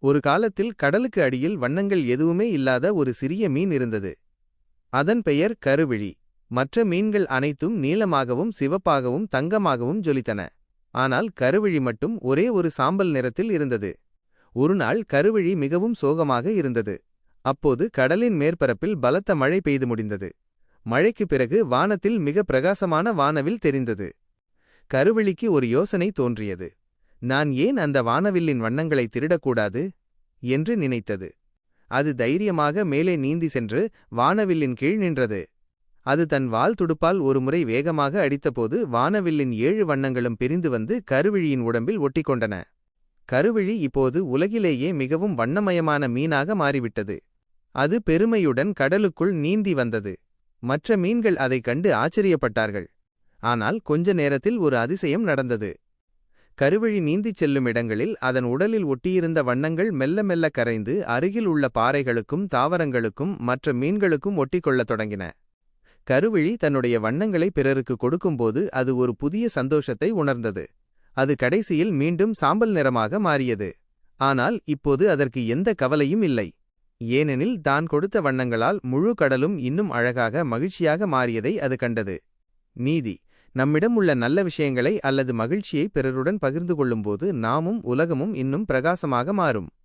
ஒரு காலத்தில் கடலுக்கு அடியில் வண்ணங்கள் எதுவுமே இல்லாத ஒரு சிறிய மீன் இருந்தது. அதன் பெயர் கருவிழி. மற்ற மீன்கள் அனைத்தும் நீலமாகவும் சிவப்பாகவும் தங்கமாகவும் ஜொலித்தன. ஆனால் கருவிழி மட்டும் ஒரே ஒரு சாம்பல் நிறத்தில் இருந்தது. ஒருநாள் கருவிழி மிகவும் சோகமாக இருந்தது. அப்போது கடலின் மேற்பரப்பில் பலத்த மழை பெய்து முடிந்தது. மழைக்குப் பிறகு வானத்தில் மிக பிரகாசமான வானவில் தெரிந்தது. கருவிழிக்கு ஒரு யோசனை தோன்றியது. நான் ஏன் அந்த வானவில்லின் வண்ணங்களை திருடக்கூடாது என்று நினைத்தது. அது தைரியமாக மேலே நீந்தி சென்று வானவில்லின் கீழ் நின்றது. அது தன் வால் துடுப்பால் ஒருமுறை வேகமாக அடித்தபோது வானவில்லின் 7 வண்ணங்களும் பிரிந்து வந்து கருவிழியின் உடம்பில் ஒட்டிக்கொண்டன. கருவிழி இப்போது உலகிலேயே மிகவும் வண்ணமயமான மீனாக மாறிவிட்டது. அது பெருமையுடன் கடலுக்குள் நீந்தி வந்தது. மற்ற மீன்கள் அதைக் கண்டு ஆச்சரியப்பட்டார்கள். ஆனால் கொஞ்ச நேரத்தில் ஒரு அதிசயம் நடந்தது. கருவிழி நீந்திச் செல்லும் இடங்களில் அதன் உடலில் ஒட்டியிருந்த வண்ணங்கள் மெல்ல மெல்ல கரைந்து அருகில் உள்ள பாறைகளுக்கும் தாவரங்களுக்கும் மற்ற மீன்களுக்கும் ஒட்டிக்கொள்ளத் தொடங்கின. கருவிழி தன்னுடைய வண்ணங்களை பிறருக்கு கொடுக்கும்போது அது ஒரு புதிய சந்தோஷத்தை உணர்ந்தது. அது கடைசியில் மீண்டும் சாம்பல் நிறமாக மாறியது. ஆனால் இப்போது அதற்கு எந்த கவலையும் இல்லை. ஏனெனில் தான் கொடுத்த வண்ணங்களால் முழு கடலும் இன்னும் அழகாக மகிழ்ச்சியாக மாறியதை அது கண்டது. நீதி: நம்மிடம் உள்ள நல்ல விஷயங்களை அல்லது மகிழ்ச்சியை பிறருடன் பகிர்ந்து கொள்ளும்போது நாமும் உலகமும் இன்னும் பிரகாசமாக மாறும்.